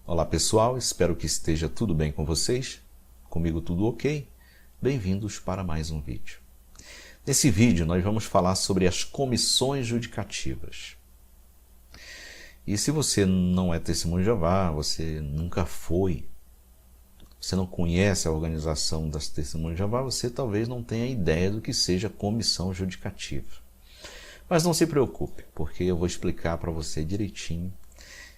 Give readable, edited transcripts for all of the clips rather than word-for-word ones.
Olá pessoal, espero que esteja tudo bem com vocês. Comigo tudo ok? Bem-vindos para mais um vídeo. Nesse vídeo nós vamos falar sobre as comissões judicativas. E se você não é testemunho de Jeová, você nunca foi, você não conhece a organização das testemunhas de Jeová, você talvez não tenha ideia do que seja comissão judicativa. Mas não se preocupe, porque eu vou explicar para você direitinho.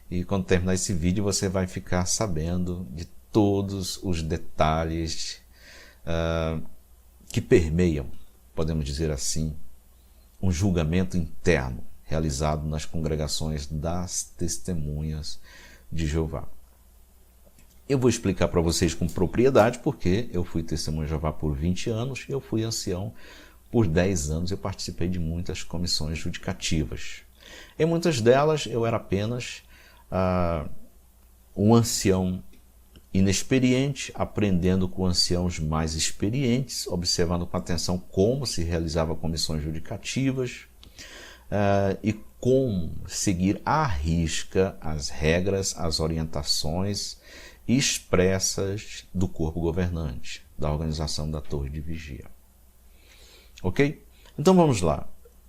E quando terminar esse vídeo, você vai ficar sabendo de todos os detalhes que permeiam, podemos dizer assim, um julgamento interno realizado nas congregações das testemunhas de Jeová. Eu vou explicar para vocês com propriedade, porque eu fui testemunha de Jeová por 20 anos e eu fui ancião por 10 anos. Eu participei de muitas comissões judicativas. Em muitas delas eu era apenas um ancião inexperiente, aprendendo com anciãos mais experientes, observando com atenção como se realizava comissões judicativas e como seguir à risca as regras, as orientações expressas do corpo governante, da organização da Torre de Vigia. Ok? Então vamos lá.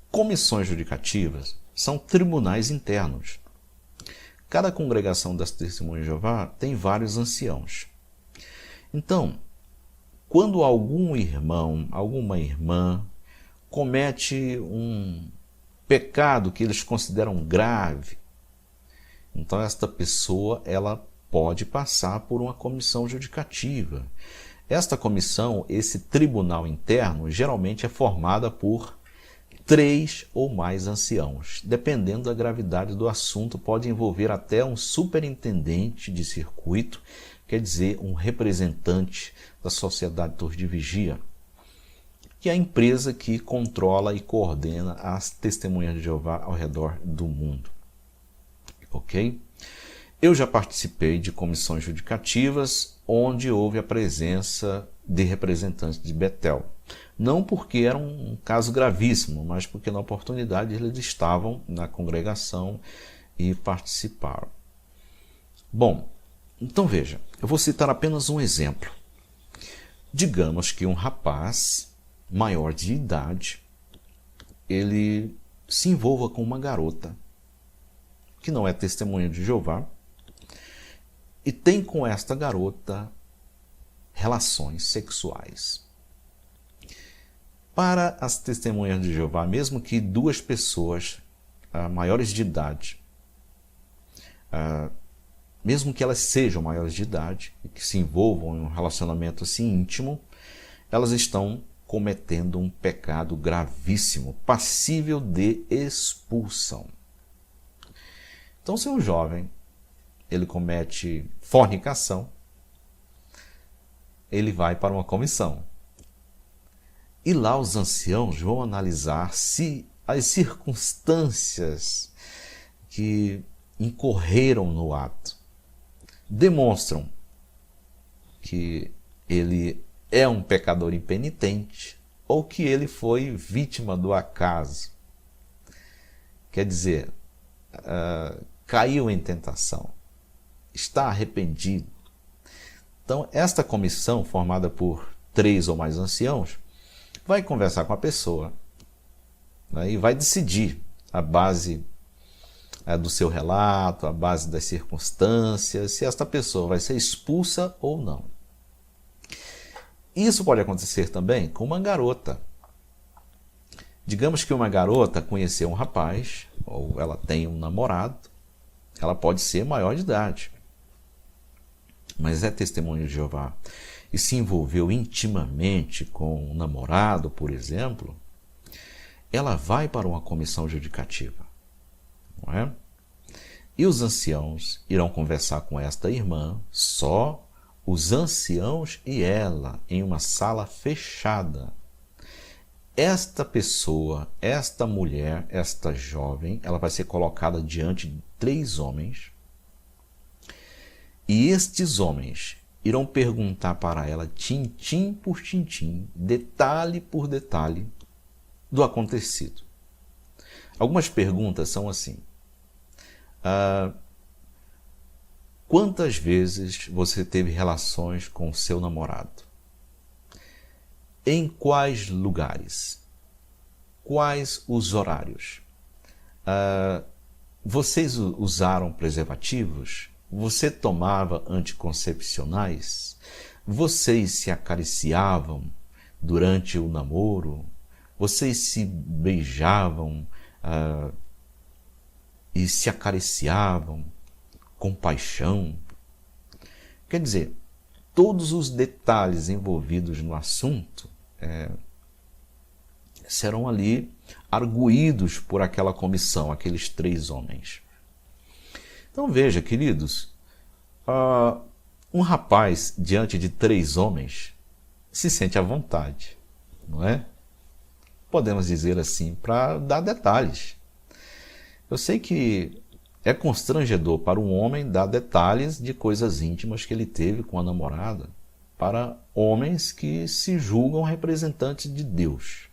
Comissões judicativas são tribunais internos. Cada congregação das testemunhas de Jeová tem vários anciãos. Então, quando algum irmão, alguma irmã comete um pecado que eles consideram grave, então esta pessoa ela pode passar por uma comissão judicativa. Esta comissão, esse tribunal interno, geralmente é formada por 3 ou mais anciãos. Dependendo da gravidade do assunto, pode envolver até um superintendente de circuito, quer dizer, um representante da Sociedade Torre de Vigia, que é a empresa que controla e coordena as testemunhas de Jeová ao redor do mundo. Ok? Eu já participei de comissões judicativas onde houve a presença de representantes de Betel. Não porque era um caso gravíssimo, mas porque na oportunidade eles estavam na congregação e participaram. Bom, então veja, eu vou citar apenas um exemplo. Digamos que um rapaz maior de idade, ele se envolva com uma garota que não é testemunha de Jeová e tem com esta garota relações sexuais. Para as testemunhas de Jeová, mesmo que 2 pessoas maiores de idade, mesmo que elas sejam maiores de idade e que se envolvam em um relacionamento assim íntimo, elas estão cometendo um pecado gravíssimo, passível de expulsão. Então, se um jovem ele comete fornicação, ele vai para uma comissão. E lá os anciãos vão analisar se as circunstâncias que incorreram no ato demonstram que ele é um pecador impenitente ou que ele foi vítima do acaso. Quer dizer, caiu em tentação, está arrependido. Então, esta comissão, formada por 3 ou mais anciãos, vai conversar com a pessoa, né, e vai decidir a base do seu relato, a base das circunstâncias, se esta pessoa vai ser expulsa ou não. Isso pode acontecer também com uma garota. Digamos que uma garota conheceu um rapaz, ou ela tem um namorado, ela pode ser maior de idade, mas é testemunha de Jeová e se envolveu intimamente com um namorado, por exemplo, ela vai para uma comissão judicativa, não é? E os anciãos irão conversar com esta irmã, só os anciãos e ela, em uma sala fechada. Esta pessoa, esta mulher, esta jovem, ela vai ser colocada diante de 3 homens, e estes homens irão perguntar para ela, tintim por tintim, detalhe por detalhe, do acontecido. Algumas perguntas são assim: Quantas vezes você teve relações com o seu namorado? Em quais lugares? Quais os horários? Vocês usaram preservativos? Você tomava anticoncepcionais? Vocês se acariciavam durante o namoro? Vocês se beijavam e se acariciavam com paixão? Quer dizer, todos os detalhes envolvidos no assunto serão ali arguídos por aquela comissão, aqueles 3 homens. Então veja, queridos, um rapaz diante de 3 homens se sente à vontade, não é? Podemos dizer assim, para dar detalhes. Eu sei que é constrangedor para um homem dar detalhes de coisas íntimas que ele teve com a namorada, para homens que se julgam representantes de Deus,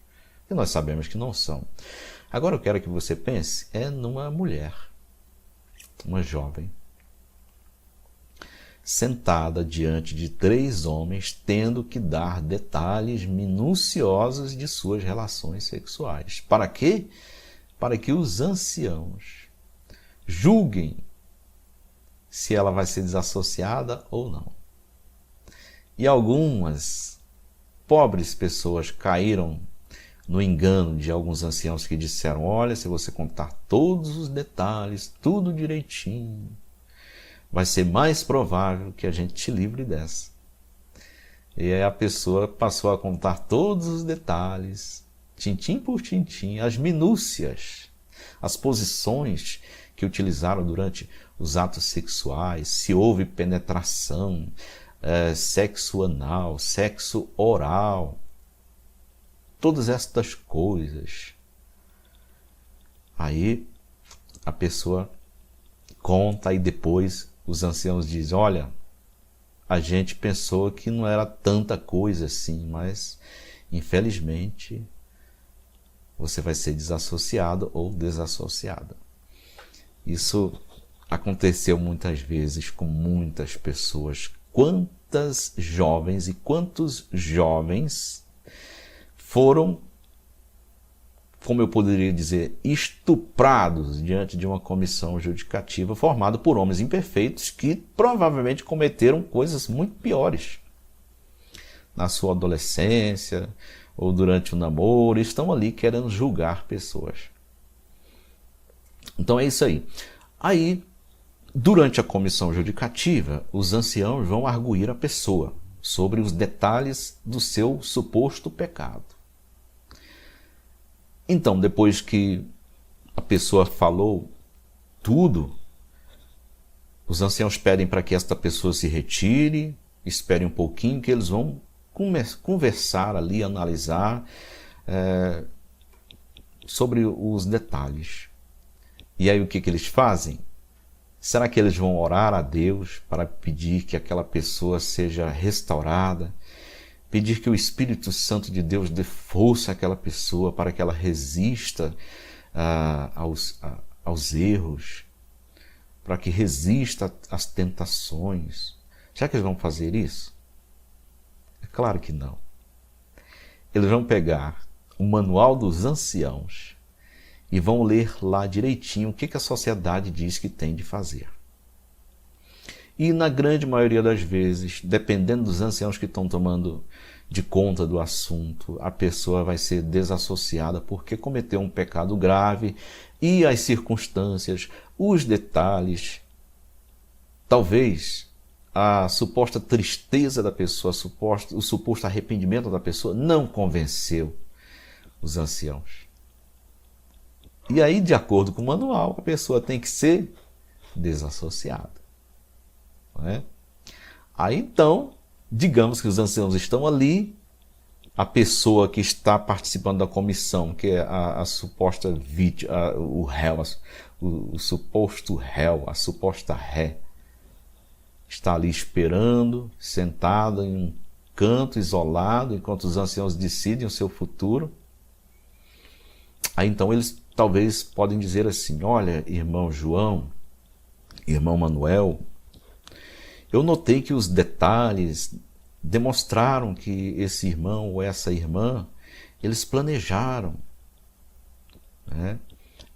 que nós sabemos que não são. Agora eu quero que você pense numa mulher, uma jovem, sentada diante de 3 homens, tendo que dar detalhes minuciosos de suas relações sexuais. Para quê? Para que os anciãos julguem se ela vai ser desassociada ou não. E algumas pobres pessoas caíram no engano de alguns anciãos que disseram: olha, se você contar todos os detalhes, tudo direitinho, vai ser mais provável que a gente te livre dessa. E aí a pessoa passou a contar todos os detalhes, tintim por tintim, as minúcias, as posições que utilizaram durante os atos sexuais, se houve penetração, sexo anal, sexo oral, todas estas coisas. Aí a pessoa conta e depois os anciãos dizem: olha, a gente pensou que não era tanta coisa assim, mas infelizmente você vai ser desassociado ou desassociada. Isso aconteceu muitas vezes com muitas pessoas. Quantas jovens e quantos jovens foram, como eu poderia dizer, estuprados diante de uma comissão judicativa formada por homens imperfeitos que provavelmente cometeram coisas muito piores na sua adolescência ou durante o namoro, e estão ali querendo julgar pessoas. Então é isso aí. Aí, durante a comissão judicativa, os anciãos vão arguir a pessoa sobre os detalhes do seu suposto pecado. Então, depois que a pessoa falou tudo, os anciãos pedem para que esta pessoa se retire, espere um pouquinho, que eles vão conversar ali, analisar sobre os detalhes. E aí o que eles fazem? Será que eles vão orar a Deus para pedir que aquela pessoa seja restaurada? Pedir que o Espírito Santo de Deus dê força àquela pessoa para que ela resista aos erros, para que resista às tentações? Será que eles vão fazer isso? É claro que não. Eles vão pegar o manual dos anciãos e vão ler lá direitinho o que a sociedade diz que tem de fazer. E na grande maioria das vezes, dependendo dos anciãos que estão tomando de conta do assunto, a pessoa vai ser desassociada porque cometeu um pecado grave e as circunstâncias, os detalhes, talvez a suposta tristeza da pessoa, o suposto arrependimento da pessoa não convenceu os anciãos. E aí, de acordo com o manual, a pessoa tem que ser desassociada. Não é? Aí então, digamos que os anciãos estão ali, a pessoa que está participando da comissão, que é a suposta vítima, o réu, o suposto réu, a suposta ré, está ali esperando, sentada em um canto isolado, enquanto os anciãos decidem o seu futuro. Aí então eles talvez podem dizer assim: olha, irmão João, irmão Manuel, Eu notei que os detalhes demonstraram que esse irmão ou essa irmã, eles planejaram, né?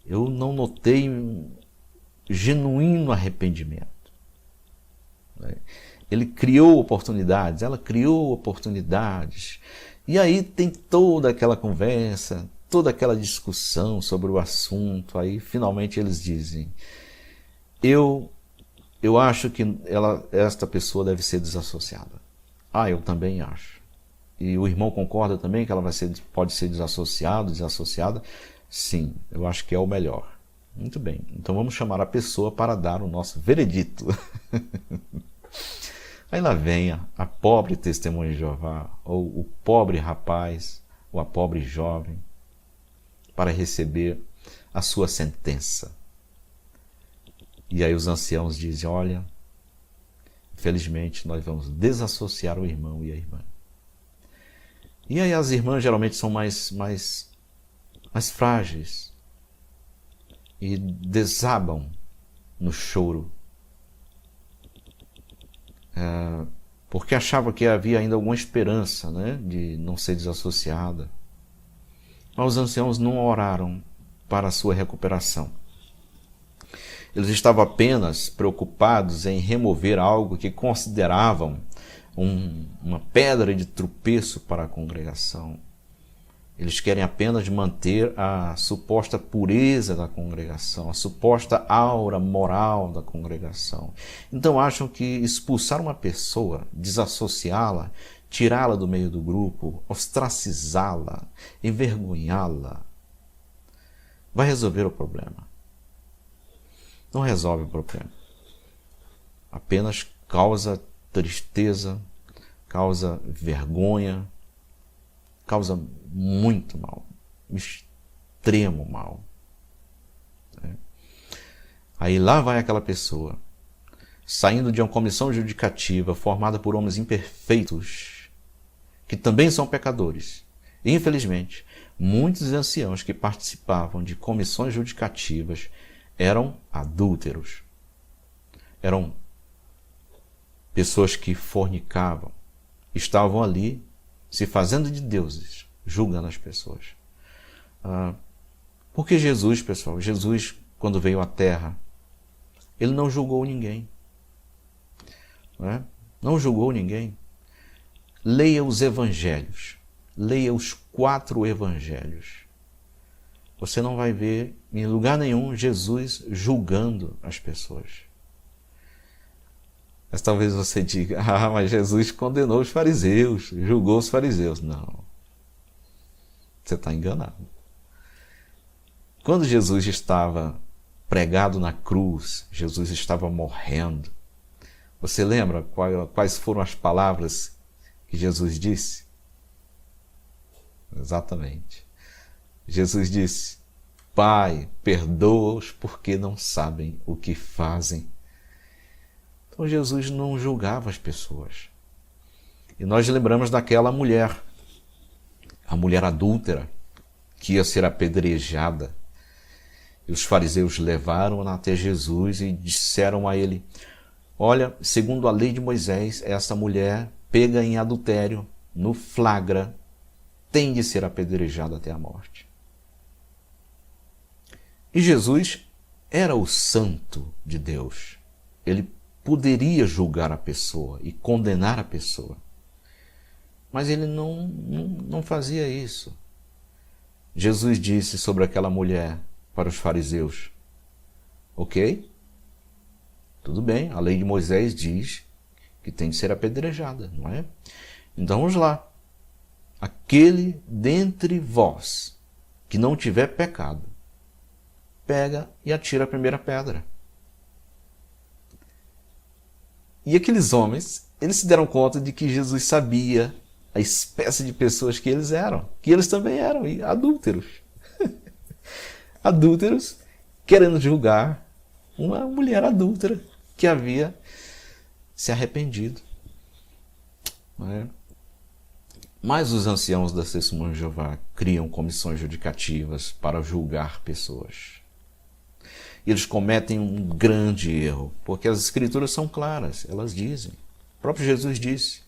Eu não notei um genuíno arrependimento, né? Ele criou oportunidades, ela criou oportunidades, e aí tem toda aquela conversa, toda aquela discussão sobre o assunto. Aí finalmente eles dizem: eu acho que esta pessoa deve ser desassociada. Ah, eu também acho. E o irmão concorda também que ela pode ser desassociada? Sim, eu acho que é o melhor. Muito bem, então vamos chamar a pessoa para dar o nosso veredito. Aí lá vem a pobre testemunha de Jeová, ou o pobre rapaz, ou a pobre jovem, para receber a sua sentença. E aí os anciãos dizem: olha, infelizmente nós vamos desassociar o irmão e a irmã. E aí as irmãs geralmente são mais frágeis e desabam no choro, porque achava que havia ainda alguma esperança, né, de não ser desassociada. Mas os anciãos não oraram para a sua recuperação. Eles estavam apenas preocupados em remover algo que consideravam uma pedra de tropeço para a congregação. Eles querem apenas manter a suposta pureza da congregação, a suposta aura moral da congregação. Então acham que expulsar uma pessoa, desassociá-la, tirá-la do meio do grupo, ostracizá-la, envergonhá-la, vai resolver o problema. Não resolve o problema. Apenas causa tristeza, causa vergonha, causa muito mal, extremo mal. Aí lá vai aquela pessoa, saindo de uma comissão judicativa formada por homens imperfeitos, que também são pecadores. E, infelizmente, muitos anciãos que participavam de comissões judicativas eram adúlteros, eram pessoas que fornicavam, estavam ali se fazendo de deuses, julgando as pessoas. Porque Jesus, pessoal, Jesus, quando veio à Terra, ele não julgou ninguém. Não julgou ninguém. Leia os evangelhos, leia os 4 evangelhos. Você não vai ver em lugar nenhum Jesus julgando as pessoas. Mas talvez você diga: mas Jesus condenou os fariseus, julgou os fariseus. Não. Você está enganado. Quando Jesus estava pregado na cruz, Jesus estava morrendo. Você lembra quais foram as palavras que Jesus disse? Exatamente. Jesus disse: Pai, perdoa-os porque não sabem o que fazem. Então Jesus não julgava as pessoas. E nós lembramos daquela mulher, a mulher adúltera, que ia ser apedrejada. E os fariseus levaram-na até Jesus e disseram a ele: olha, segundo a lei de Moisés, essa mulher pega em adultério, no flagra, tem de ser apedrejada até a morte. E Jesus era o santo de Deus. Ele poderia julgar a pessoa e condenar a pessoa. Mas ele não fazia isso. Jesus disse sobre aquela mulher para os fariseus: ok, tudo bem, a lei de Moisés diz que tem de ser apedrejada, não é? Então vamos lá. Aquele dentre vós que não tiver pecado, pega e atira a primeira pedra. E aqueles homens, eles se deram conta de que Jesus sabia a espécie de pessoas que eles eram, que eles também eram adúlteros. Adúlteros querendo julgar uma mulher adúltera que havia se arrependido. Não é? Mas os anciãos da Testemunha de Jeová criam comissões judicativas para julgar pessoas. eles cometem um grande erro, porque as Escrituras são claras, elas dizem. O próprio Jesus disse: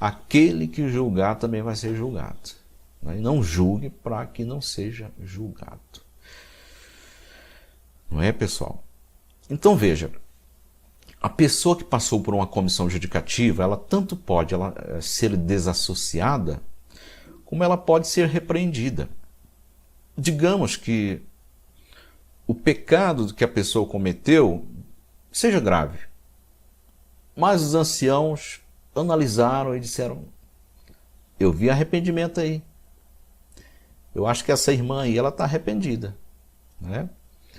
aquele que julgar também vai ser julgado. E não julgue para que não seja julgado. Não é, pessoal? Então veja, a pessoa que passou por uma comissão judicativa, ela tanto pode ser desassociada, como ela pode ser repreendida. Digamos que o pecado que a pessoa cometeu seja grave, mas os anciãos analisaram e disseram: eu vi arrependimento aí. Eu acho que essa irmã aí, ela está arrependida, né?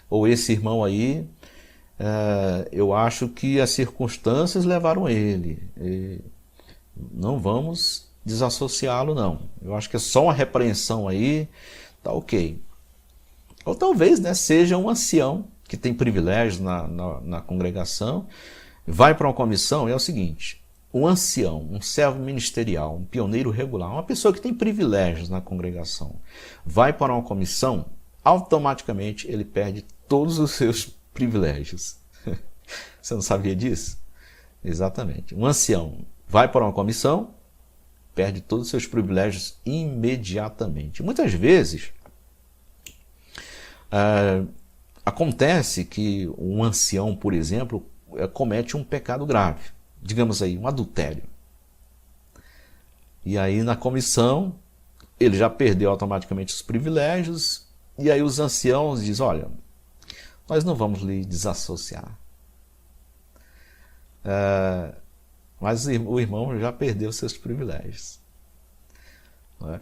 Ou esse irmão aí, eu acho que as circunstâncias levaram ele. Não vamos desassociá-lo, não. Eu acho que é só uma repreensão aí, tá ok. Ou talvez, né, seja um ancião que tem privilégios na congregação, vai para uma comissão e é o seguinte: um ancião, um servo ministerial, um pioneiro regular, uma pessoa que tem privilégios na congregação, vai para uma comissão, automaticamente ele perde todos os seus privilégios. Você não sabia disso? Exatamente. Um ancião vai para uma comissão, perde todos os seus privilégios imediatamente. Muitas vezes, acontece que um ancião, por exemplo, comete um pecado grave. Digamos aí, um adultério. E aí na comissão, ele já perdeu automaticamente os privilégios, e aí os anciãos dizem: olha, nós não vamos lhe desassociar. Mas o irmão já perdeu seus privilégios. Não é?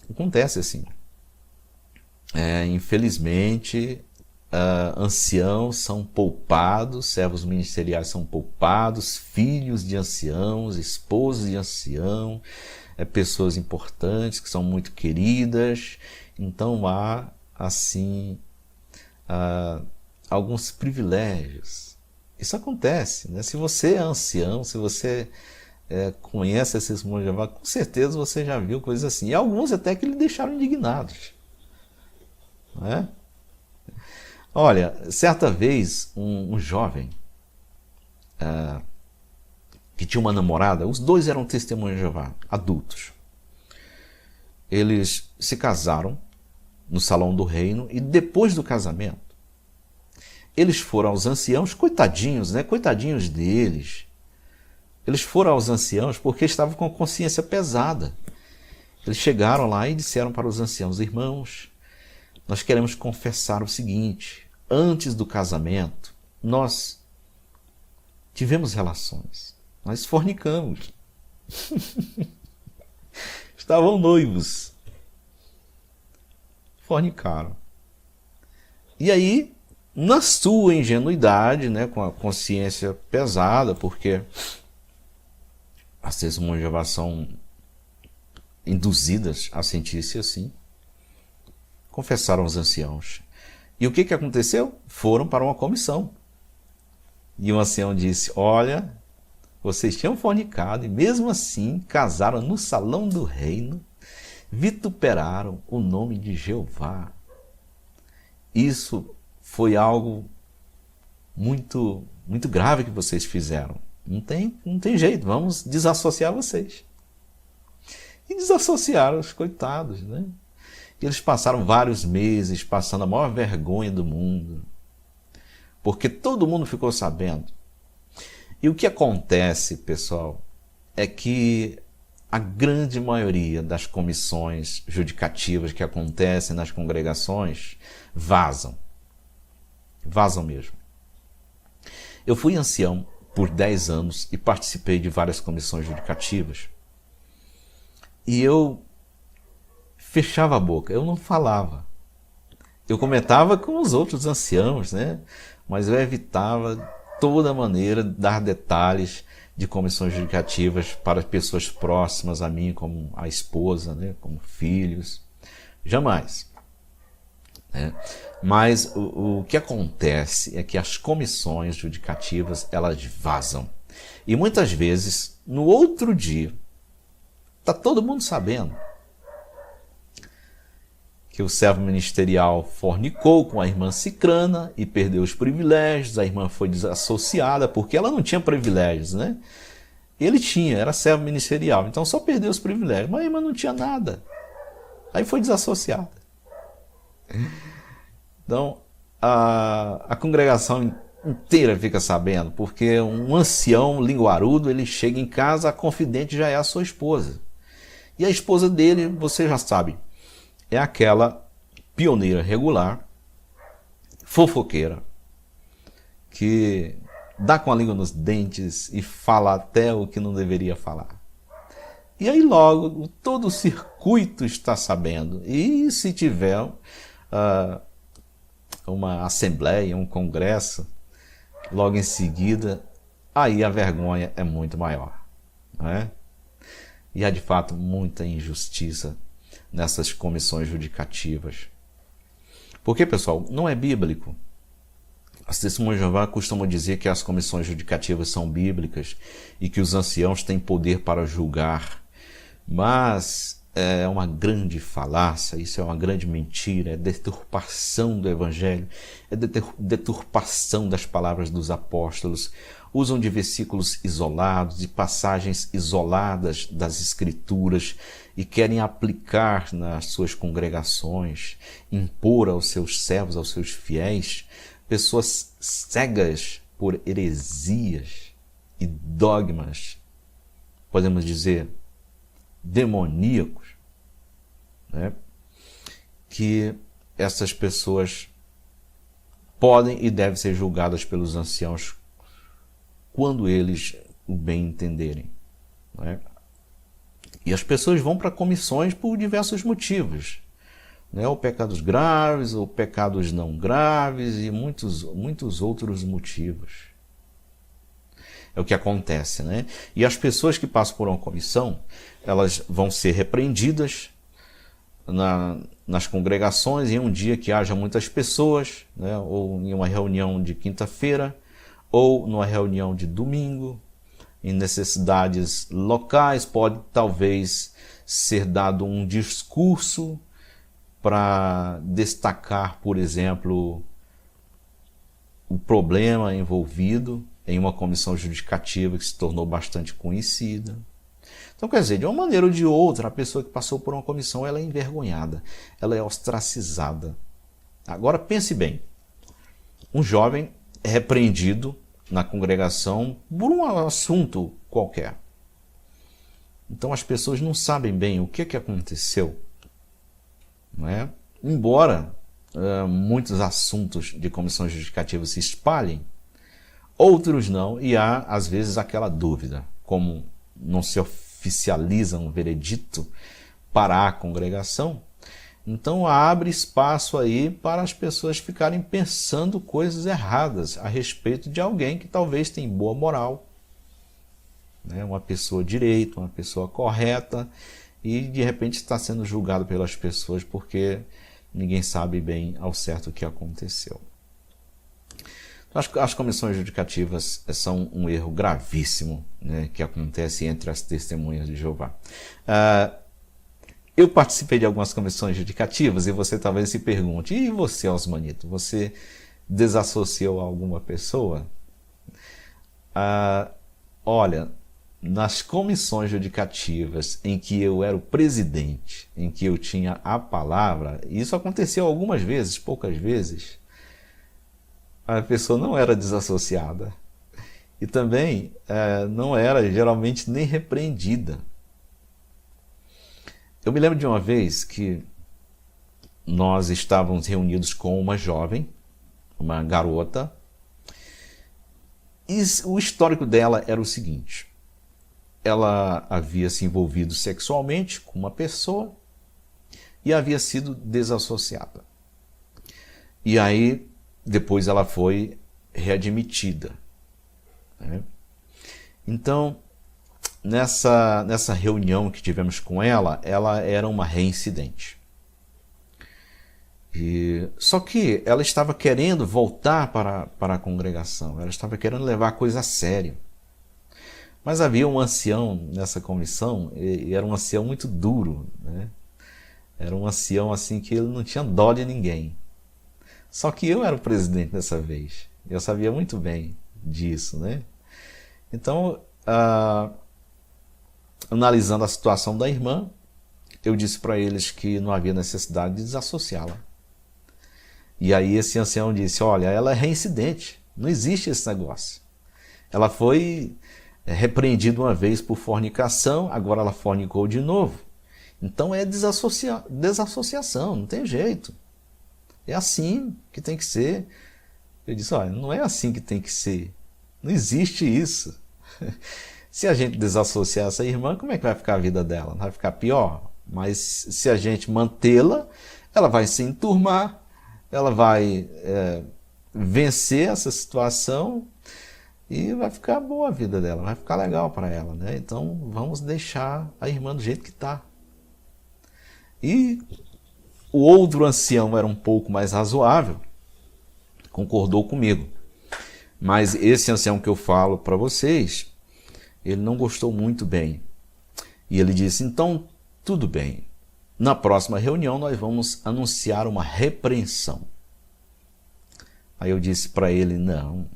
Acontece assim. Infelizmente, anciãos são poupados, servos ministeriais são poupados, filhos de anciãos, esposas de ancião, pessoas importantes que são muito queridas. Então há, assim, alguns privilégios. Isso acontece, né? Se você é ancião, se você conhece esses irmãos de Jeová, com certeza você já viu coisas assim. E alguns até que lhe deixaram indignados. Não é? Olha, certa vez um jovem que tinha uma namorada, os dois eram testemunhas de Jeová, adultos. Eles se casaram no Salão do Reino e depois do casamento, eles foram aos anciãos, coitadinhos, né? Coitadinhos deles. Eles foram aos anciãos porque estavam com a consciência pesada. Eles chegaram lá e disseram para os anciãos: irmãos, nós queremos confessar o seguinte: antes do casamento, nós tivemos relações, nós fornicamos. Estavam noivos, fornicaram. E aí, na sua ingenuidade, né, com a consciência pesada, porque as testemunhas de Jeová são induzidas a sentir-se assim, confessaram aos anciãos. E o que aconteceu? Foram para uma comissão. E um ancião disse: olha, vocês tinham fornicado e mesmo assim casaram no Salão do Reino, vituperaram o nome de Jeová. Isso foi algo muito, muito grave que vocês fizeram. Não tem jeito, vamos desassociar vocês. E desassociaram os coitados, né? Eles passaram vários meses passando a maior vergonha do mundo, porque todo mundo ficou sabendo. E o que acontece, pessoal, é que a grande maioria das comissões judicativas que acontecem nas congregações vazam. Vazam mesmo. Eu fui ancião por 10 anos e participei de várias comissões judicativas. E eu fechava a boca, eu não falava. Eu comentava com os outros anciãos, né? Mas eu evitava toda maneira dar detalhes de comissões judicativas para pessoas próximas a mim, como a esposa, né? Como filhos. Jamais. Né? Mas o que acontece é que as comissões judicativas, elas vazam. E muitas vezes, no outro dia, está todo mundo sabendo que o servo ministerial fornicou com a irmã Cicrana e perdeu os privilégios, a irmã foi desassociada porque ela não tinha privilégios, né? Ele tinha, era servo ministerial, então só perdeu os privilégios, mas a irmã não tinha nada. Aí foi desassociada. Então, a congregação inteira fica sabendo, porque um ancião linguarudo, ele chega em casa, a confidente já é a sua esposa. E a esposa dele, você já sabe, é aquela pioneira regular, fofoqueira, que dá com a língua nos dentes e fala até o que não deveria falar. E aí logo todo o circuito está sabendo. E se tiver uma assembleia, um congresso, logo em seguida, aí a vergonha é muito maior, não é? E há de fato muita injustiça nessas comissões judicativas. Porque, pessoal, não é bíblico. As testemunhas de Jeová costumam dizer que as comissões judicativas são bíblicas e que os anciãos têm poder para julgar. Mas é uma grande falácia, isso é uma grande mentira, é deturpação do Evangelho, é deturpação das palavras dos apóstolos. Usam de versículos isolados, de passagens isoladas das Escrituras e querem aplicar nas suas congregações, impor aos seus servos, aos seus fiéis, pessoas cegas por heresias e dogmas, podemos dizer, demoníacos, né? Que essas pessoas podem e devem ser julgadas pelos anciãos quando eles o bem entenderem, né? E as pessoas vão para comissões por diversos motivos, né? Ou pecados graves, ou pecados não graves e muitos outros motivos. É o que acontece, né? E as pessoas que passam por uma comissão, elas vão ser repreendidas nas congregações em um dia que haja muitas pessoas, né? Ou em uma reunião de quinta-feira, ou numa reunião de domingo, em necessidades locais, pode talvez ser dado um discurso para destacar, por exemplo, o problema envolvido em uma comissão judicativa que se tornou bastante conhecida. Então, quer dizer, de uma maneira ou de outra, a pessoa que passou por uma comissão, ela é envergonhada, ela é ostracizada. Agora, pense bem, um jovem é repreendido na congregação por um assunto qualquer. Então, as pessoas não sabem bem o que aconteceu, não é? Embora muitos assuntos de comissões judicativas se espalhem, outros não, e há, às vezes, aquela dúvida, como não se oficializa um veredito para a congregação, então abre espaço aí para as pessoas ficarem pensando coisas erradas a respeito de alguém que talvez tenha boa moral, né? Uma pessoa direita, uma pessoa correta, e de repente está sendo julgado pelas pessoas porque ninguém sabe bem ao certo o que aconteceu. As comissões judicativas são um erro gravíssimo, né, que acontece entre as testemunhas de Jeová. Eu participei de algumas comissões judicativas e você talvez se pergunte, e você, Osmanito, você desassociou alguma pessoa? Olha, nas comissões judicativas em que eu era o presidente, em que eu tinha a palavra, e isso aconteceu algumas vezes, poucas vezes, a pessoa não era desassociada e também não era geralmente nem repreendida. Eu me lembro de uma vez que nós estávamos reunidos com uma jovem, uma garota, e o histórico dela era o seguinte: ela havia se envolvido sexualmente com uma pessoa e havia sido desassociada. E aí, depois ela foi readmitida, né? Então, nessa reunião que tivemos com ela, ela era uma reincidente. Só que ela estava querendo voltar para a congregação, ela estava querendo levar a coisa a sério. Mas havia um ancião nessa comissão, e era um ancião muito duro, né? Era um ancião assim que ele não tinha dó de ninguém. Só que eu era o presidente dessa vez. Eu sabia muito bem disso, né? Então, analisando a situação da irmã, eu disse para eles que não havia necessidade de desassociá-la. E aí esse ancião disse, olha, ela é reincidente, não existe esse negócio. Ela foi repreendida uma vez por fornicação, agora ela fornicou de novo. Então é desassociação, não tem jeito. É assim que tem que ser. Eu disse, olha, não é assim que tem que ser. Não existe isso. Se a gente desassociar essa irmã, como é que vai ficar a vida dela? Vai ficar pior. Mas se a gente mantê-la, ela vai se enturmar, ela vai vencer essa situação e vai ficar boa a vida dela, vai ficar legal para ela, né? Então vamos deixar a irmã do jeito que está. E o outro ancião era um pouco mais razoável, concordou comigo. Mas esse ancião que eu falo para vocês, ele não gostou muito bem. E ele disse, então, tudo bem. Na próxima reunião nós vamos anunciar uma repreensão. Aí eu disse para ele, não,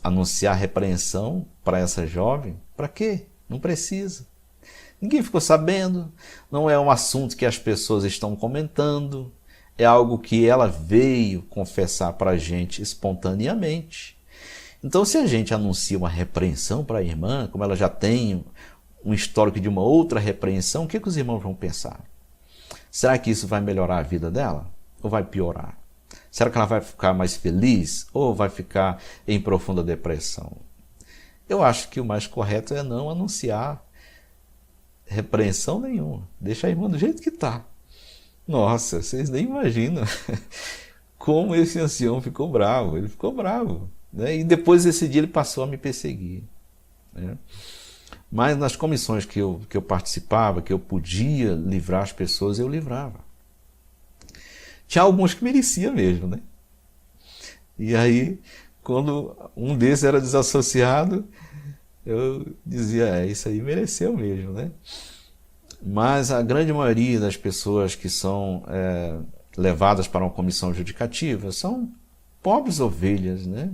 anunciar repreensão para essa jovem? Para quê? Não precisa. Ninguém ficou sabendo, não é um assunto que as pessoas estão comentando, é algo que ela veio confessar para a gente espontaneamente. Então, se a gente anuncia uma repreensão para a irmã, como ela já tem um histórico de uma outra repreensão, o que os irmãos vão pensar? Será que isso vai melhorar a vida dela? Ou vai piorar? Será que ela vai ficar mais feliz? Ou vai ficar em profunda depressão? Eu acho que o mais correto é não anunciar repreensão nenhuma. Deixa a irmã do jeito que está. Nossa, vocês nem imaginam como esse ancião ficou bravo. Ele ficou bravo, né? E depois desse dia ele passou a me perseguir, né? Mas nas comissões que eu participava, que eu podia livrar as pessoas, eu livrava. Tinha alguns que merecia mesmo, né? E aí, quando um desses era desassociado, eu dizia, isso aí mereceu mesmo, né? Mas a grande maioria das pessoas que são levadas para uma comissão judicativa são pobres ovelhas, né?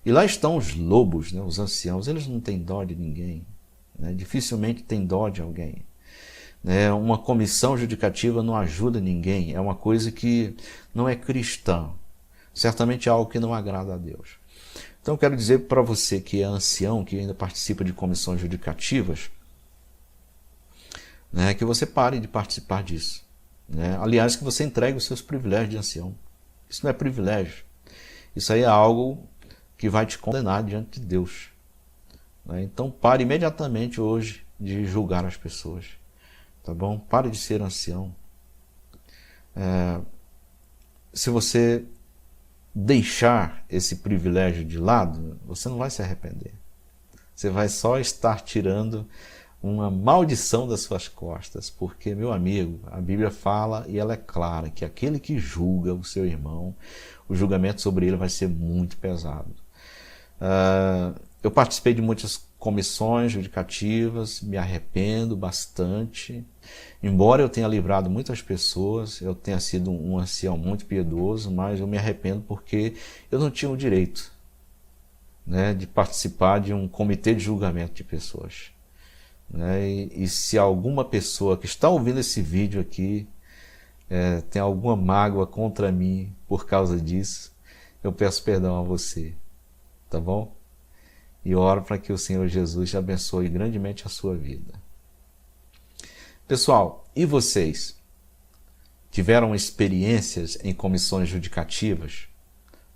E lá estão os lobos, né? Os anciãos, eles não têm dó de ninguém, né? Dificilmente têm dó de alguém. Né? Uma comissão judicativa não ajuda ninguém, é uma coisa que não é cristã, certamente é algo que não agrada a Deus. Então eu quero dizer para você que é ancião, que ainda participa de comissões judicativas, né, que você pare de participar disso. Né? Aliás, que você entregue os seus privilégios de ancião. Isso não é privilégio. Isso aí é algo que vai te condenar diante de Deus. Né? Então pare imediatamente hoje de julgar as pessoas. Tá bom? Pare de ser ancião. Se você deixar esse privilégio de lado, você não vai se arrepender. Você vai só estar tirando uma maldição das suas costas, porque, meu amigo, a Bíblia fala e ela é clara, que aquele que julga o seu irmão, o julgamento sobre ele vai ser muito pesado. Eu participei de muitas comissões judicativas, me arrependo bastante, embora eu tenha livrado muitas pessoas, eu tenha sido um ancião muito piedoso, mas eu me arrependo porque eu não tinha o direito, né, de participar de um comitê de julgamento de pessoas. Né? E se alguma pessoa que está ouvindo esse vídeo aqui tem alguma mágoa contra mim por causa disso, eu peço perdão a você, tá bom? E oro para que o Senhor Jesus abençoe grandemente a sua vida. Pessoal, e vocês? Tiveram experiências em comissões judicativas?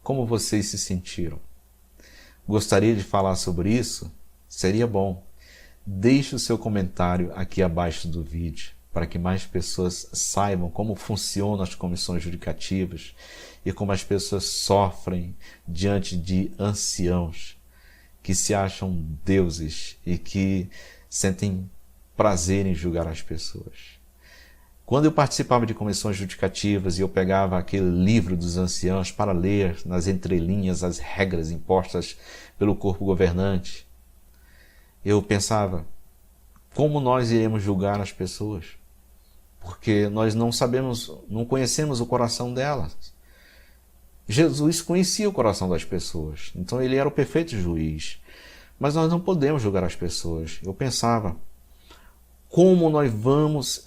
Como vocês se sentiram? Gostaria de falar sobre isso? Seria bom. Deixe o seu comentário aqui abaixo do vídeo, para que mais pessoas saibam como funcionam as comissões judicativas e como as pessoas sofrem diante de anciãos que se acham deuses e que sentem prazer em julgar as pessoas. Quando eu participava de comissões judicativas e eu pegava aquele livro dos anciãos para ler nas entrelinhas as regras impostas pelo corpo governante, eu pensava, como nós iremos julgar as pessoas? porque nós não sabemos, não conhecemos o coração delas. Jesus conhecia o coração das pessoas, então ele era o perfeito juiz. Mas nós não podemos julgar as pessoas. Eu pensava, como nós vamos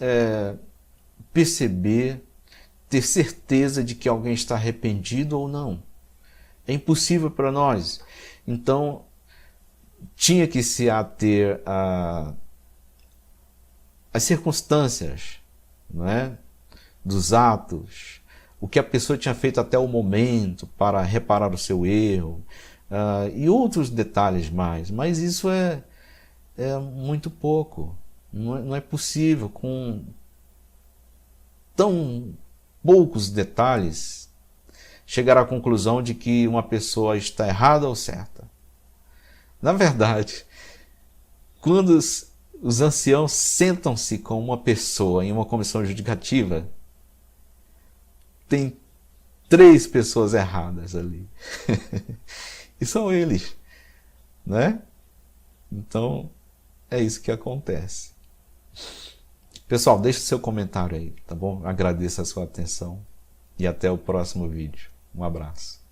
perceber, ter certeza de que alguém está arrependido ou não? É impossível para nós. Então, tinha que se ater às circunstâncias, não é? Dos atos, o que a pessoa tinha feito até o momento para reparar o seu erro, e outros detalhes mais. Mas isso é muito pouco. Não é possível, com tão poucos detalhes, chegar à conclusão de que uma pessoa está errada ou certa. Na verdade, quando os anciãos sentam-se com uma pessoa em uma comissão judicativa, tem 3 pessoas erradas ali. E são eles, né? Então, é isso que acontece. Pessoal, deixe seu comentário aí, tá bom? Agradeço a sua atenção e até o próximo vídeo. Um abraço.